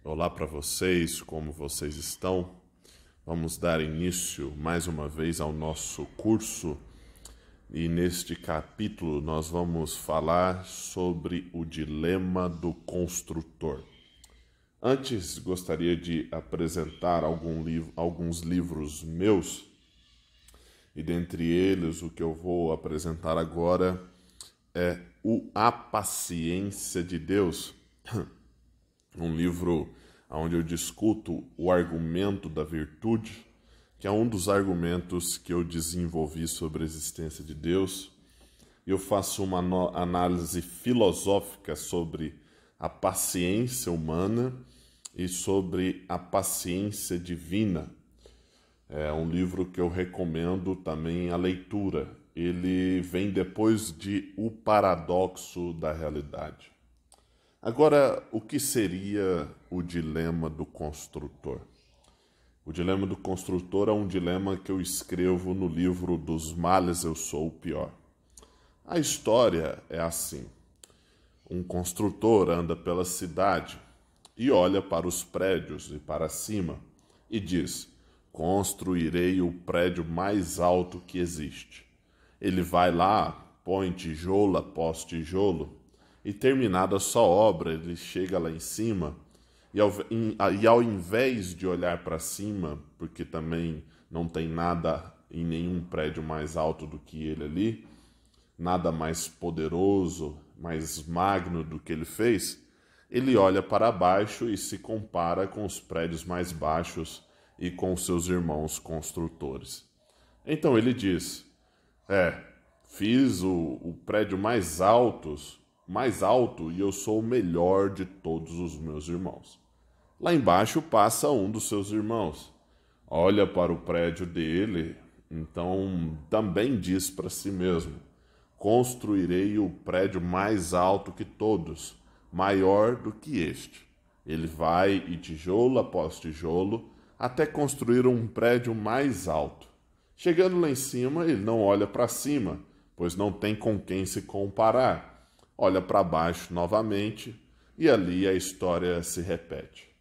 Olá para vocês, como vocês estão? Vamos dar início mais uma vez ao nosso curso e neste capítulo nós vamos falar sobre o dilema do construtor. Antes, gostaria de apresentar alguns livros meus e dentre eles o que eu vou apresentar agora é A Paciência de Deus, um livro onde eu discuto o argumento da virtude, que é um dos argumentos que eu desenvolvi sobre a existência de Deus. Eu faço uma análise filosófica sobre a paciência humana e sobre a paciência divina. É um livro que eu recomendo também a leitura. Ele vem depois de O Paradoxo da Realidade. Agora, o que seria o dilema do construtor? O dilema do construtor é um dilema que eu escrevo no livro Dos Males Eu Sou o Pior. A história é assim. Um construtor anda pela cidade e olha para os prédios e para cima e diz: construirei o prédio mais alto que existe. Ele vai lá, põe tijolo após tijolo, e terminada a sua obra, ele chega lá em cima e ao invés de olhar para cima, porque também não tem nada em nenhum prédio mais alto do que ele ali, nada mais poderoso, mais magno do que ele fez, ele olha para baixo e se compara com os prédios mais baixos e com seus irmãos construtores. Então ele diz: fiz o prédio mais alto e eu sou o melhor de todos os meus irmãos. Lá embaixo passa um dos seus irmãos. Olha para o prédio dele, então também diz para si mesmo: construirei o prédio mais alto que todos, maior do que este. Ele vai e tijolo após tijolo até construir um prédio mais alto. Chegando lá em cima, ele não olha para cima, pois não tem com quem se comparar. Olha para baixo novamente e ali a história se repete.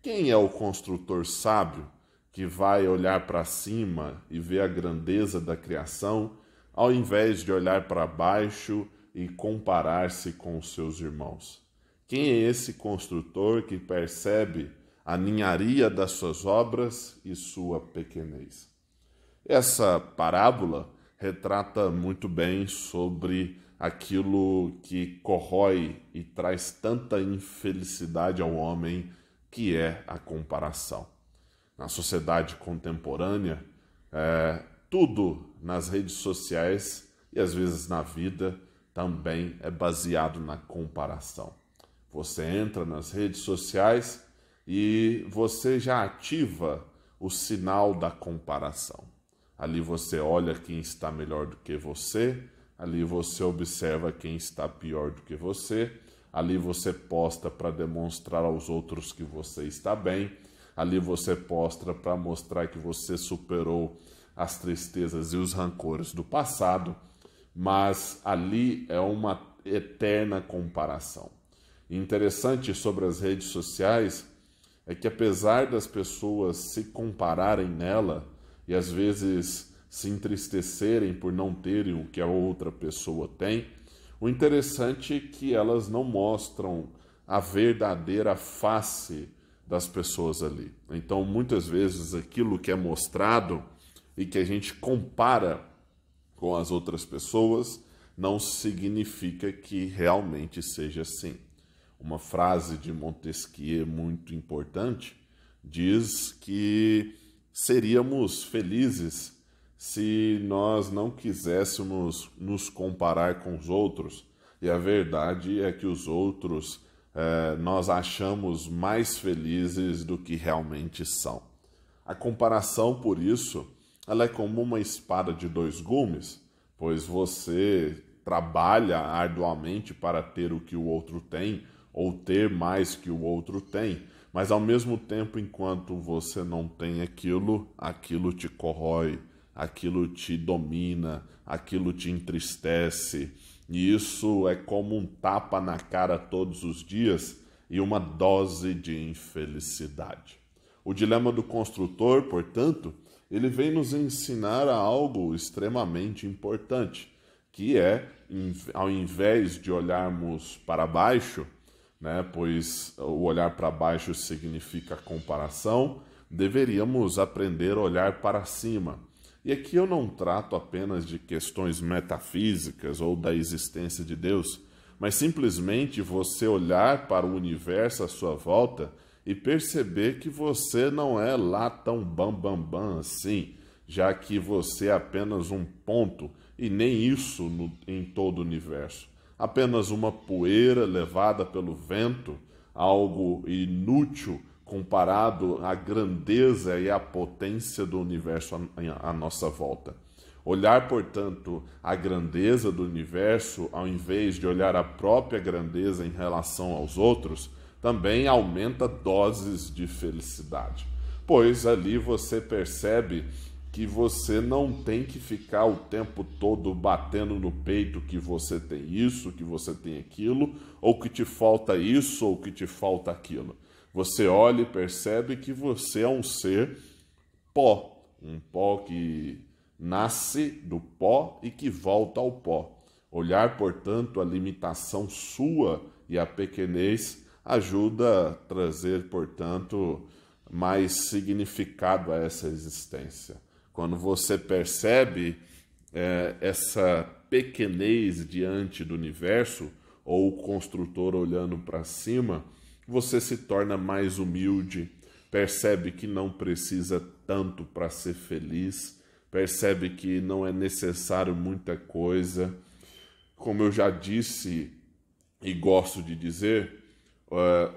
Quem é o construtor sábio que vai olhar para cima e ver a grandeza da criação, ao invés de olhar para baixo e comparar-se com os seus irmãos? Quem é esse construtor que percebe a ninharia das suas obras e sua pequenez? Essa parábola retrata muito bem sobre aquilo que corrói e traz tanta infelicidade ao homem, que é a comparação. Na sociedade contemporânea, tudo nas redes sociais e às vezes na vida também é baseado na comparação. Você entra nas redes sociais e você já ativa o sinal da comparação. Ali você olha quem está melhor do que você, ali você observa quem está pior do que você, ali você posta para demonstrar aos outros que você está bem, ali você posta para mostrar que você superou as tristezas e os rancores do passado, mas ali é uma eterna comparação. Interessante sobre as redes sociais é que apesar das pessoas se compararem nela e às vezes se entristecerem por não terem o que a outra pessoa tem, o interessante é que elas não mostram a verdadeira face das pessoas ali. Então, muitas vezes, aquilo que é mostrado e que a gente compara com as outras pessoas não significa que realmente seja assim. Uma frase de Montesquieu muito importante diz que seríamos felizes se nós não quiséssemos nos comparar com os outros. E a verdade é que os outros nós achamos mais felizes do que realmente são. A comparação, por isso, ela é como uma espada de dois gumes, pois você trabalha arduamente para ter o que o outro tem, ou ter mais que o outro tem, mas ao mesmo tempo, enquanto você não tem aquilo, aquilo te corrói, aquilo te domina, aquilo te entristece, e isso é como um tapa na cara todos os dias, e uma dose de infelicidade. O dilema do construtor, portanto, ele vem nos ensinar a algo extremamente importante, que é, ao invés de olharmos para baixo, né, pois o olhar para baixo significa comparação, deveríamos aprender a olhar para cima. E aqui eu não trato apenas de questões metafísicas ou da existência de Deus, mas simplesmente você olhar para o universo à sua volta e perceber que você não é lá tão bam assim, já que você é apenas um ponto e nem isso em todo o universo. Apenas uma poeira levada pelo vento, algo inútil comparado à grandeza e à potência do universo à nossa volta. Olhar, portanto, a grandeza do universo, ao invés de olhar a própria grandeza em relação aos outros, também aumenta doses de felicidade, pois ali você percebe que você não tem que ficar o tempo todo batendo no peito que você tem isso, que você tem aquilo, ou que te falta isso, ou que te falta aquilo. Você olha e percebe que você é um ser pó, um pó que nasce do pó e que volta ao pó. Olhar, portanto, a limitação sua e a pequenez ajuda a trazer, portanto, mais significado a essa existência. Quando você percebe essa pequenez diante do universo, ou o construtor olhando para cima, você se torna mais humilde, percebe que não precisa tanto para ser feliz, percebe que não é necessário muita coisa. Como eu já disse e gosto de dizer,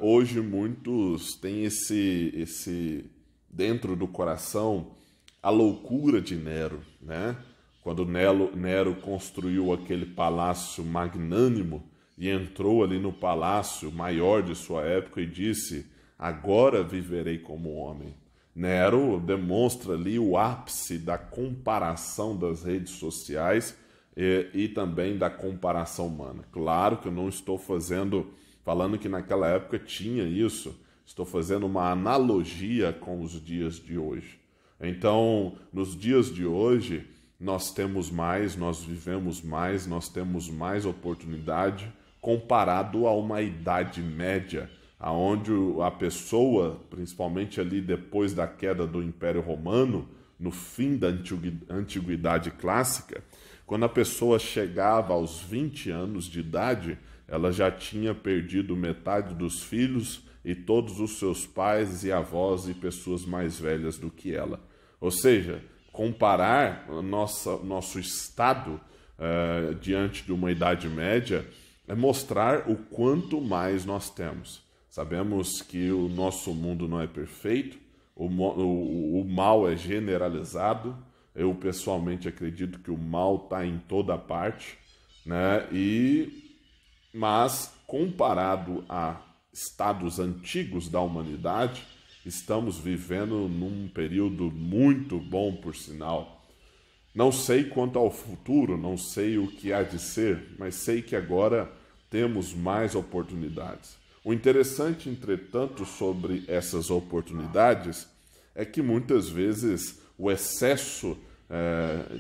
hoje muitos têm esse dentro do coração a loucura de Nero, né? Quando Nero construiu aquele palácio magnânimo e entrou ali no palácio maior de sua época e disse: agora viverei como homem. Nero demonstra ali o ápice da comparação das redes sociais e também da comparação humana. Claro que eu não estou falando que naquela época tinha isso, estou fazendo uma analogia com os dias de hoje. Então, nos dias de hoje, nós temos mais, nós vivemos mais, nós temos mais oportunidade comparado a uma idade média, onde a pessoa, principalmente ali depois da queda do Império Romano, no fim da Antiguidade Clássica, quando a pessoa chegava aos 20 anos de idade, ela já tinha perdido metade dos filhos e todos os seus pais e avós e pessoas mais velhas do que ela. Ou seja, comparar nosso estado diante de uma idade média é mostrar o quanto mais nós temos. Sabemos que o nosso mundo não é perfeito, o mal é generalizado. Eu pessoalmente acredito que o mal está em toda parte, né? Mas comparado a estados antigos da humanidade, estamos vivendo num período muito bom, por sinal. Não sei quanto ao futuro, não sei o que há de ser, mas sei que agora temos mais oportunidades. O interessante, entretanto, sobre essas oportunidades é que muitas vezes o excesso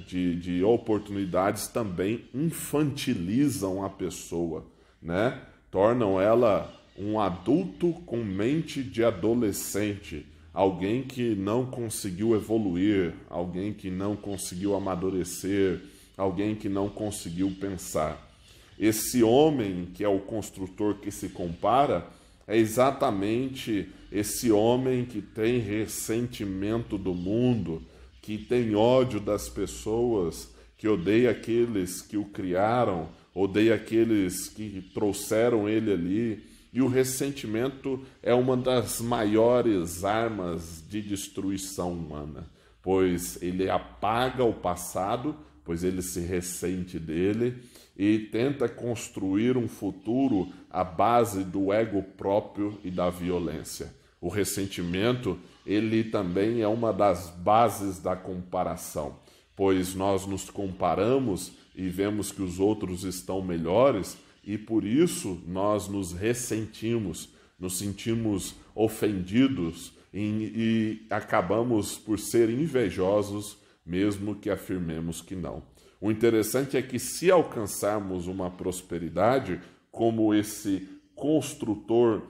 de oportunidades também infantilizam a pessoa, né? Tornam ela um adulto com mente de adolescente, alguém que não conseguiu evoluir, alguém que não conseguiu amadurecer, alguém que não conseguiu pensar. Esse homem que é o construtor que se compara é exatamente esse homem que tem ressentimento do mundo, que tem ódio das pessoas, que odeia aqueles que o criaram, odeia aqueles que trouxeram ele ali. E o ressentimento é uma das maiores armas de destruição humana, pois ele apaga o passado, pois ele se ressente dele e tenta construir um futuro à base do ego próprio e da violência. O ressentimento, ele também é uma das bases da comparação, pois nós nos comparamos e vemos que os outros estão melhores, e por isso nós nos ressentimos, nos sentimos ofendidos e acabamos por ser invejosos, mesmo que afirmemos que não. O interessante é que, se alcançarmos uma prosperidade, como esse construtor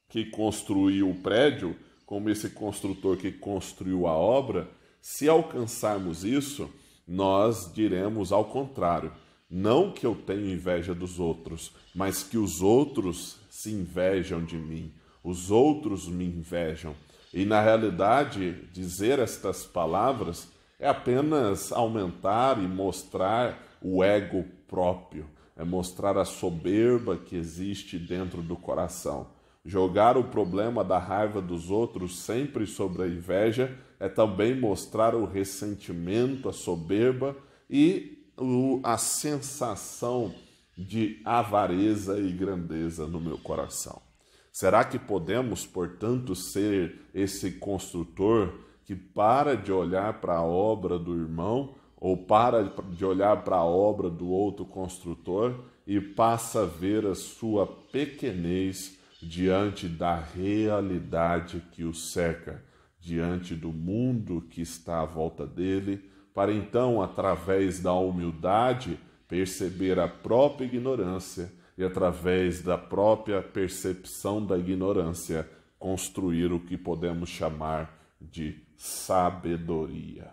que construiu o prédio, como esse construtor que construiu a obra, se alcançarmos isso, nós diremos ao contrário. Não que eu tenha inveja dos outros, mas que os outros se invejam de mim. Os outros me invejam. E, na realidade, dizer estas palavras é apenas aumentar e mostrar o ego próprio, é mostrar a soberba que existe dentro do coração. Jogar o problema da raiva dos outros sempre sobre a inveja é também mostrar o ressentimento, a soberba e a sensação de avareza e grandeza no meu coração. Será que podemos, portanto, ser esse construtor que para de olhar para a obra do irmão ou para de olhar para a obra do outro construtor e passa a ver a sua pequenez diante da realidade que o cerca, diante do mundo que está à volta dele, para então, através da humildade, perceber a própria ignorância e, através da própria percepção da ignorância, construir o que podemos chamar de sabedoria.